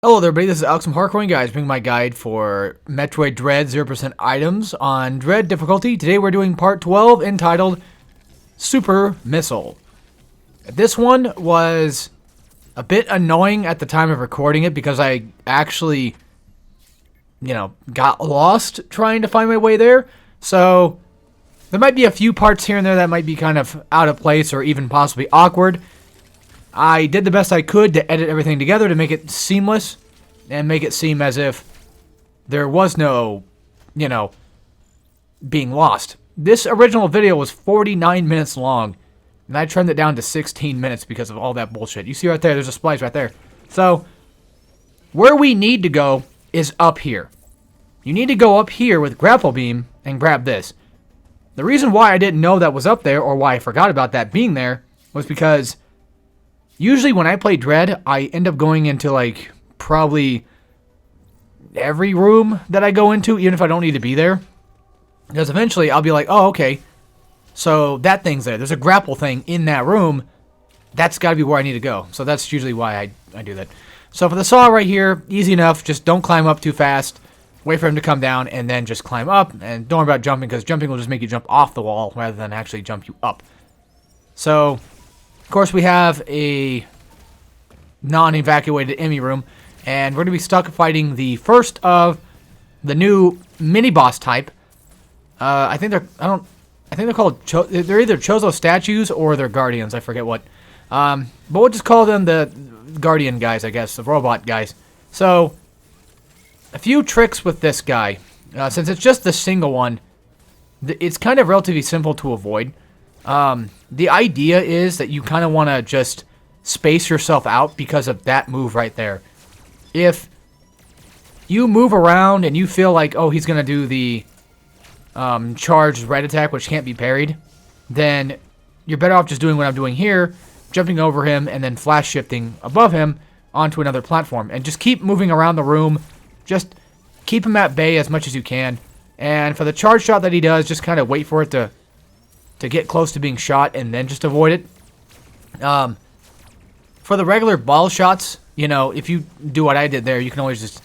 Hello there, everybody. This is Alex from Hardcoring Guys, bringing my guide for Metroid Dread 0% items on Dread difficulty. Today we're doing part 12 entitled Super Missile. This one was a bit annoying at the time of recording it because I actually, got lost trying to find my way there. So there might be a few parts here and there that might be kind of out of place or even possibly awkward. I did the best I could to edit everything together to make it seamless and make it seem as if there was no, being lost. This original video was 49 minutes long, and I trimmed it down to 16 minutes because of all that bullshit. You see right there, there's a splice right there. So, where we need to go is up here. You need to go up here with Grapple Beam and grab this. The reason why I didn't know that was up there, or why I forgot about that being there, was because usually when I play Dread, I end up going into, probably every room that I go into, even if I don't need to be there. Because eventually I'll be like, oh, okay, so that thing's there. There's a grapple thing in that room. That's got to be where I need to go. So that's usually why I do that. So for the saw right here, easy enough. Just don't climb up too fast. Wait for him to come down, and then just climb up. And don't worry about jumping, because jumping will just make you jump off the wall rather than actually jump you up. So, of course, we have a non-evacuated Emmy room, and we're going to be stuck fighting the first of the new mini-boss type. I think they're called, they're either Chozo statues or they're guardians, I forget what. But we'll just call them the guardian guys, I guess, the robot guys. So, a few tricks with this guy. Since it's just the single one, it's kind of relatively simple to avoid. The idea is that you kind of want to just space yourself out because of that move right there. If you move around and you feel like, oh, he's going to do the charged red attack, which can't be parried, then you're better off just doing what I'm doing here, jumping over him and then flash shifting above him onto another platform. And just keep moving around the room. Just keep him at bay as much as you can. And for the charge shot that he does, just kind of wait for it to get close to being shot and then just avoid it. For the regular ball shots, if you do what I did there, you can always just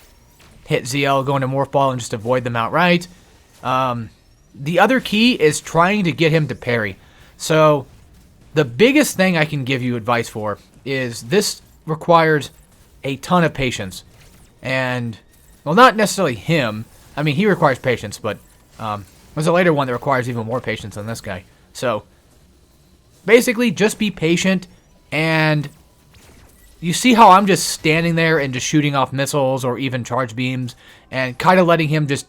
hit ZL, go into Morph Ball, and just avoid them outright. The other key is trying to get him to parry. So, the biggest thing I can give you advice for is this requires a ton of patience. And, well, not necessarily him. I mean, he requires patience, but there's a later one that requires even more patience than this guy. So, basically, just be patient, and you see how I'm just standing there and just shooting off missiles or even charge beams and kind of letting him just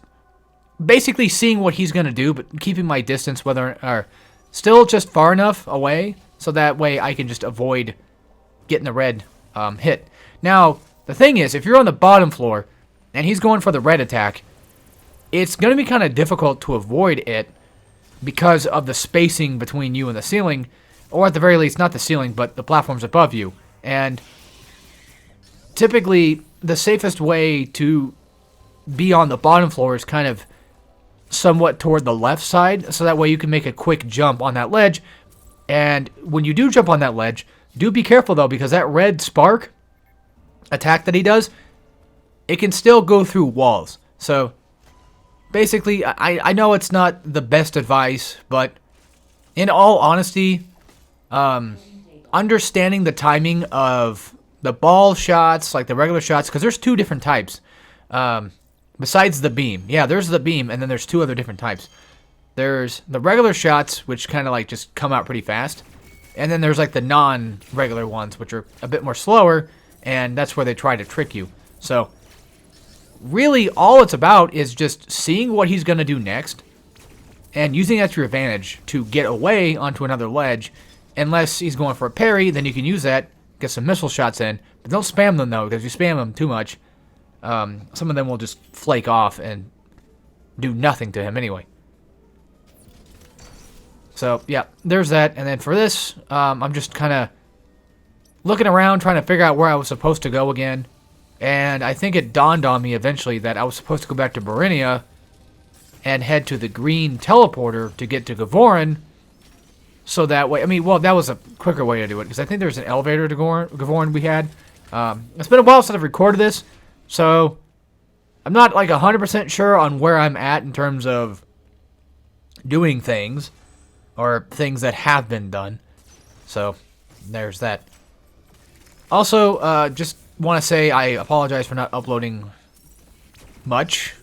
basically seeing what he's going to do, but keeping my distance or still just far enough away so that way I can just avoid getting the red hit. Now, the thing is, if you're on the bottom floor and he's going for the red attack, it's going to be kind of difficult to avoid it because of the spacing between you and the ceiling, or at the very least, not the ceiling, but the platforms above you. And typically, the safest way to be on the bottom floor is kind of somewhat toward the left side, so that way you can make a quick jump on that ledge. And when you do jump on that ledge, do be careful, though, because that red spark attack that he does, it can still go through walls. So, basically, I know it's not the best advice, but in all honesty, understanding the timing of the ball shots, like the regular shots, because there's two different types, besides the beam. Yeah, there's the beam, and then there's two other different types. There's the regular shots, which kind of just come out pretty fast, and then there's the non-regular ones, which are a bit more slower, and that's where they try to trick you. So, really, all it's about is just seeing what he's going to do next and using that to your advantage to get away onto another ledge. Unless he's going for a parry, then you can use that, get some missile shots in. But don't spam them, though, because if you spam them too much, some of them will just flake off and do nothing to him anyway. So, yeah, there's that. And then for this, I'm just kind of looking around, trying to figure out where I was supposed to go again. And I think it dawned on me eventually that I was supposed to go back to Barinia and head to the green teleporter to get to Gavorin. So that way, that was a quicker way to do it, because I think there's an elevator to Gavorin we had, It's been a while since I've recorded this, so I'm not like 100% sure on where I'm at in terms of doing things or things that have been done. So there's that. Also, just want to say I apologize for not uploading much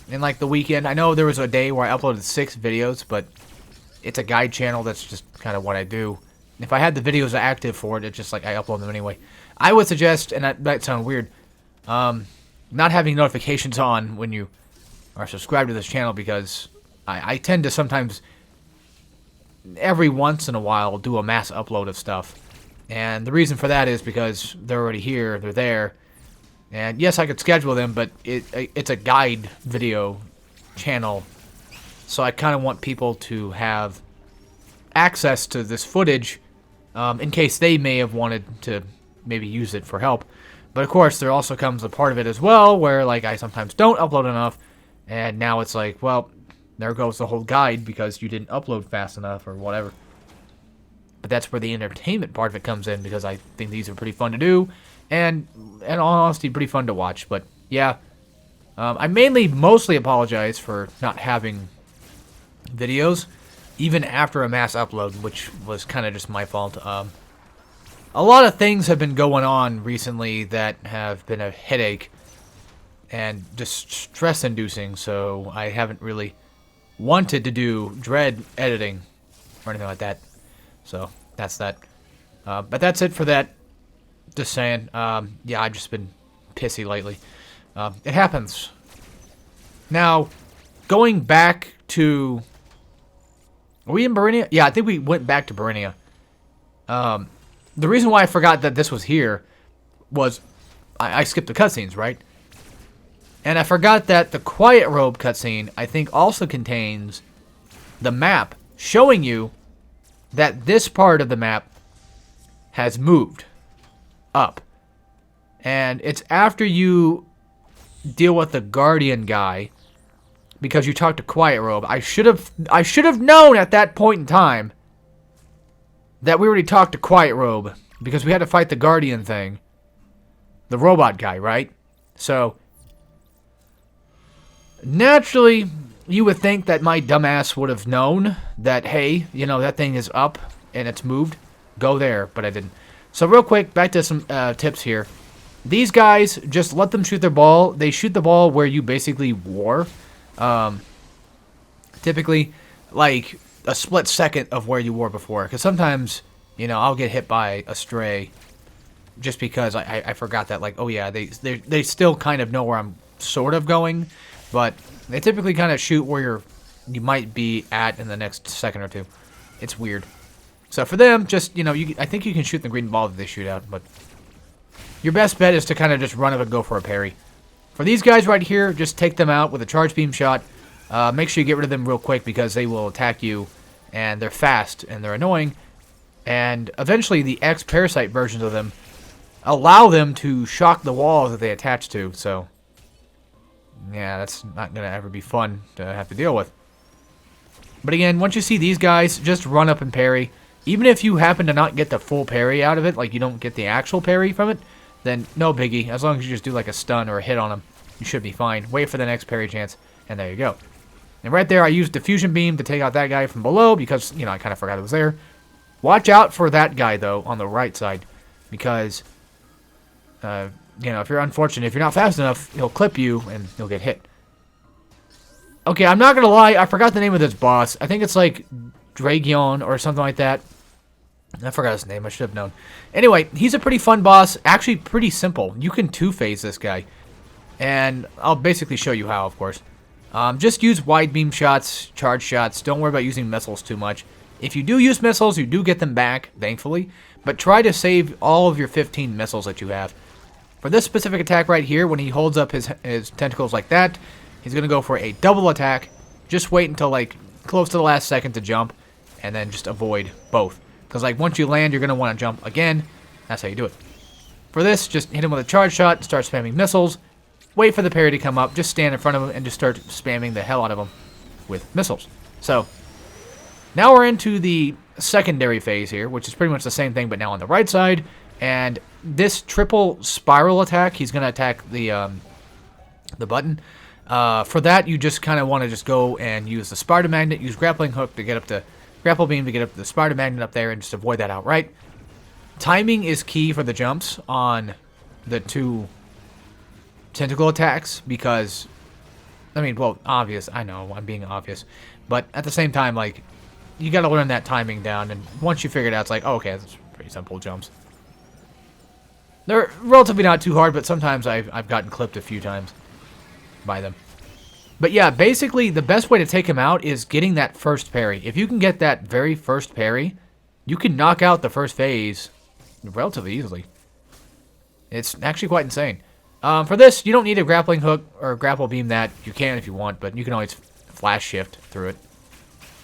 in like the weekend. I know there was a day where I uploaded 6 videos, but it's a guide channel. That's just kind of what I do. If I had the videos active for it, it's just like I upload them anyway. I would suggest, and that might sound weird, not having notifications on when you are subscribed to this channel, because I tend to sometimes, every once in a while, do a mass upload of stuff. And the reason for that is because they're already here, they're there. And yes, I could schedule them, but it's a guide video channel. So I kind of want people to have access to this footage in case they may have wanted to maybe use it for help. But of course, there also comes a part of it as well where like I sometimes don't upload enough. And now it's like, well, there goes the whole guide because you didn't upload fast enough or whatever. But that's where the entertainment part of it comes in, because I think these are pretty fun to do, and in all honesty, pretty fun to watch. But yeah, I mostly apologize for not having videos, even after a mass upload, which was kind of just my fault. A lot of things have been going on recently that have been a headache and just stress-inducing, so I haven't really wanted to do dread editing or anything like that. So that's that. But that's it for that. Just saying. Yeah, I've just been pissy lately. It happens. Now, going back to... Are we in Barinia? Yeah, I think we went back to Barinia. The reason why I forgot that this was here was I skipped the cutscenes, right? And I forgot that the Quiet Robe cutscene, I think, also contains the map showing you that this part of the map has moved up. And it's after you deal with the Guardian guy, because you talked to Quiet Robe. I should have known at that point in time that we already talked to Quiet Robe, because we had to fight the Guardian thing. The robot guy, right? So naturally, you would think that my dumbass would have known that, hey, you know, that thing is up and it's moved. Go there, but I didn't. So real quick, back to some tips here. These guys, just let them shoot their ball. They shoot the ball where you basically war. Typically, like a split second of where you were before. Because sometimes, you know, I'll get hit by a stray just because I forgot that, like, oh yeah, they still kind of know where I'm sort of going. But they typically kind of shoot where you might be at in the next second or two. It's weird. So for them, just, you know, I think you can shoot the green ball that they shoot out, but your best bet is to kind of just run up and go for a parry. For these guys right here, just take them out with a charge beam shot. Make sure you get rid of them real quick, because they will attack you, and they're fast, and they're annoying. And eventually the X-Parasite versions of them allow them to shock the walls that they attach to, so yeah, that's not going to ever be fun to have to deal with. But again, once you see these guys, just run up and parry. Even if you happen to not get the full parry out of it, like you don't get the actual parry from it, then no biggie. As long as you just do like a stun or a hit on them, you should be fine. Wait for the next parry chance, and there you go. And right there, I used Diffusion Beam to take out that guy from below, because, you know, I kind of forgot it was there. Watch out for that guy, though, on the right side, because, you know, if you're unfortunate, if you're not fast enough, he'll clip you, and you'll get hit. Okay, I'm not going to lie, I forgot the name of this boss. I think it's like Dragion or something like that. I forgot his name, I should have known. Anyway, he's a pretty fun boss, actually pretty simple. You can two-phase this guy, and I'll basically show you how, of course. Just use wide beam shots, charge shots. Don't worry about using missiles too much. If you do use missiles, you do get them back, thankfully. But try to save all of your 15 missiles that you have. For this specific attack right here, when he holds up his tentacles like that, he's going to go for a double attack. Just wait until, like, close to the last second to jump, and then just avoid both. Because, like, once you land, you're going to want to jump again. That's how you do it. For this, just hit him with a charge shot, start spamming missiles. Wait for the parry to come up, just stand in front of him, and just start spamming the hell out of him with missiles. So, now we're into the secondary phase here, which is pretty much the same thing, but now on the right side. And this triple spiral attack, he's going to attack the button. For that, you just kind of want to just go and use the spider magnet, use grappling hook to get up to grapple beam to get up to the spider magnet up there, and just avoid that outright. Timing is key for the jumps on the 2 tentacle attacks because, I mean, well, obvious. I know I'm being obvious, but at the same time, like, you got to learn that timing down, and once you figure it out, it's like, oh, okay, that's pretty simple jumps. They're relatively not too hard, but sometimes I've gotten clipped a few times by them. But yeah, basically, the best way to take him out is getting that first parry. If you can get that very first parry, you can knock out the first phase relatively easily. It's actually quite insane. For this, you don't need a grappling hook or grapple beam that. You can if you want, but you can always flash shift through it.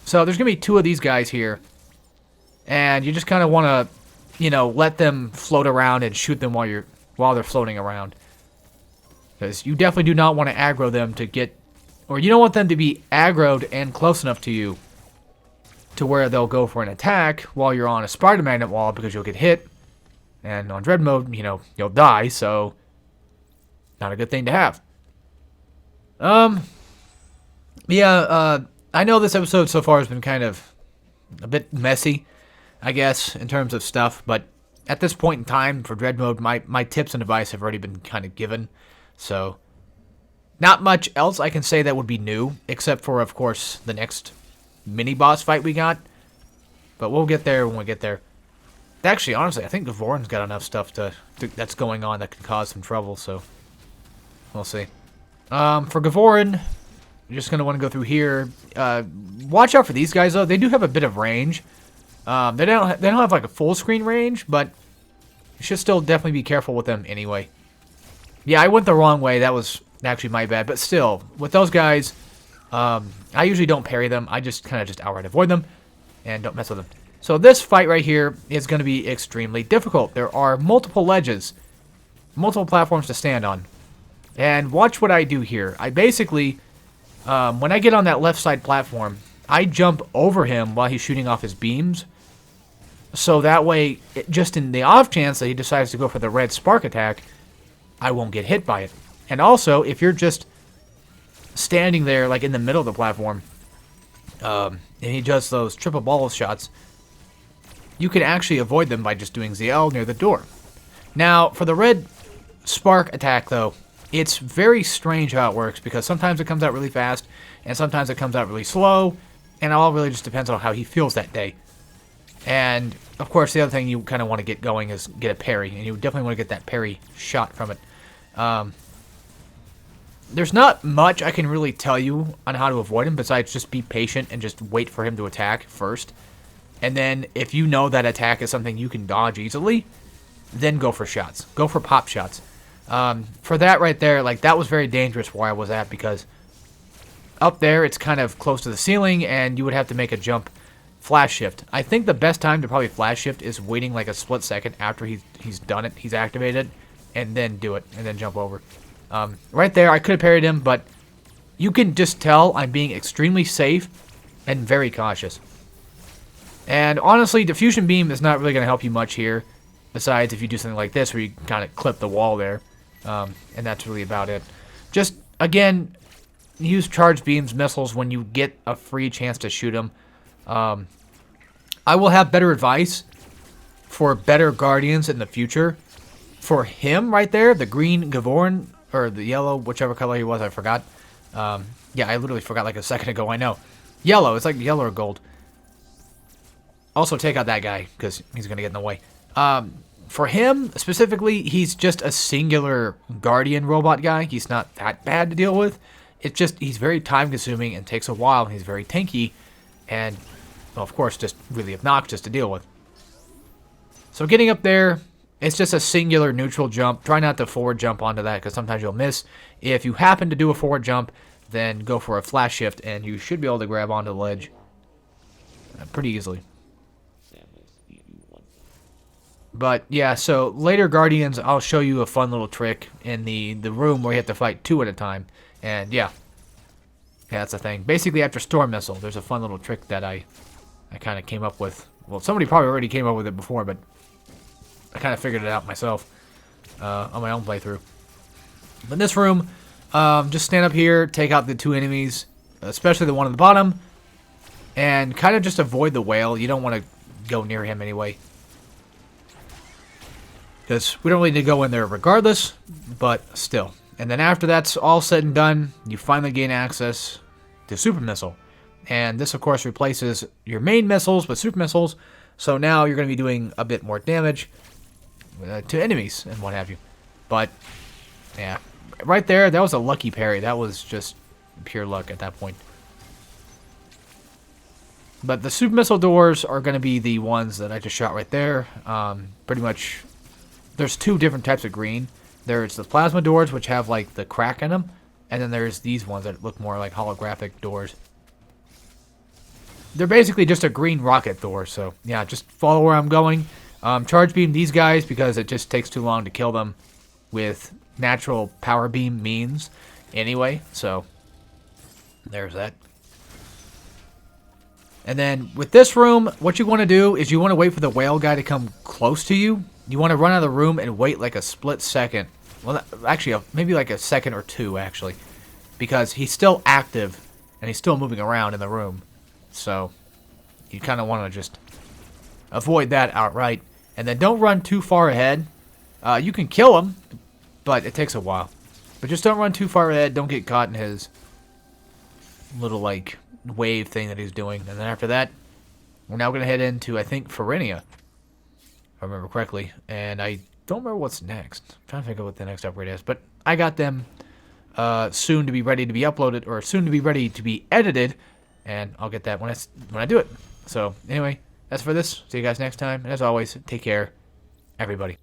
So there's going to be 2 of these guys here. And you just kind of want to, you know, let them float around and shoot them while they're floating around. Because you definitely do not want to aggro them to get... Or you don't want them to be aggroed and close enough to you to where they'll go for an attack while you're on a spider magnet wall because you'll get hit. And on dread mode, you know, you'll die, so not a good thing to have. Yeah, I know this episode so far has been kind of a bit messy, I guess, in terms of stuff, but at this point in time for dread mode, my tips and advice have already been kind of given, so not much else I can say that would be new, except for, of course, the next mini-boss fight we got, but we'll get there when we get there. Actually, honestly, I think Gavorin's got enough stuff that's going on that could cause some trouble, so we'll see. For Gavorin, you're just going to want to go through here. Watch out for these guys, though. They do have a bit of range. They don't have, like, a full screen range, but you should still definitely be careful with them anyway. Yeah, I went the wrong way. That was actually my bad, but still, with those guys, I usually don't parry them. I just kind of just outright avoid them and don't mess with them. So this fight right here is going to be extremely difficult. There are multiple ledges, multiple platforms to stand on. And watch what I do here. I basically, when I get on that left side platform, I jump over him while he's shooting off his beams. So that way, just in the off chance that he decides to go for the red spark attack, I won't get hit by it. And also, if you're just standing there, like in the middle of the platform, and he does those triple ball shots, you can actually avoid them by just doing ZL near the door. Now, for the red spark attack, though, it's very strange how it works, because sometimes it comes out really fast, and sometimes it comes out really slow, and it all really just depends on how he feels that day. And, of course, the other thing you kind of want to get going is get a parry, and you definitely want to get that parry shot from it. There's not much I can really tell you on how to avoid him, besides just be patient and just wait for him to attack first. And then, if you know that attack is something you can dodge easily, then go for shots. Go for pop shots. For that right there, like, that was very dangerous where I was at, because up there, it's kind of close to the ceiling, and you would have to make a jump flash shift. I think the best time to probably flash shift is waiting like a split second after he's done it, he's activated, and then do it, and then jump over. Right there, I could have parried him, but you can just tell I'm being extremely safe and very cautious. And honestly, diffusion beam is not really going to help you much here, besides if you do something like this where you kind of clip the wall there, and that's really about it. Just, again, use charge beams, missiles when you get a free chance to shoot them. I will have better advice for better guardians in the future. For him right there, the green Gavorin, or the yellow, whichever color he was, I forgot. Yeah, I literally forgot like a second ago, I know. Yellow, it's like yellow or gold. Also, take out that guy, because he's going to get in the way. For him, specifically, he's just a singular Guardian robot guy. He's not that bad to deal with. It's just, he's very time-consuming and takes a while, and he's very tanky, and, well, of course, just really obnoxious to deal with. So getting up there, it's just a singular neutral jump. Try not to forward jump onto that, because sometimes you'll miss. If you happen to do a forward jump, then go for a flash shift, and you should be able to grab onto the ledge pretty easily. But, yeah, so later Guardians, I'll show you a fun little trick in the room where you have to fight 2 at a time. And, yeah. Yeah, that's the thing. Basically, after Storm Missile, there's a fun little trick that I kind of came up with. Well, somebody probably already came up with it before, but I kind of figured it out myself on my own playthrough. But in this room, just stand up here, take out the 2 enemies, especially the one on the bottom, and kind of just avoid the whale. You don't want to go near him anyway, because we don't really need to go in there regardless, but still. And then after that's all said and done, you finally gain access to Super Missile. And this, of course, replaces your main missiles with Super Missiles, so now you're going to be doing a bit more damage to enemies and what have you. But, yeah, right there, that was a lucky parry. That was just pure luck at that point. But the Super Missile doors are going to be the ones that I just shot right there. Pretty much, there's 2 different types of green. There's the plasma doors, which have like the crack in them, and then there's these ones that look more like holographic doors. They're basically just a green rocket door, so yeah, just follow where I'm going. Charge beam these guys because it just takes too long to kill them with natural power beam means anyway, so there's that. And then with this room, what you want to do is you want to wait for the whale guy to come close to you. You want to run out of the room and wait like a split second. Well, actually, maybe like a second or 2, actually. Because he's still active, and he's still moving around in the room. So, you kind of want to just avoid that outright. And then don't run too far ahead. You can kill him, but it takes a while. But just don't run too far ahead. Don't get caught in his little, like, wave thing that he's doing. And then after that, we're now going to head into, I think, Pharinia. If I remember correctly. And I don't remember what's next. I'm trying to think of what the next upgrade is. But I got them soon to be ready to be uploaded, or soon to be ready to be edited. And I'll get that when I do it. So, anyway, that's for this. See you guys next time. And as always, take care, everybody.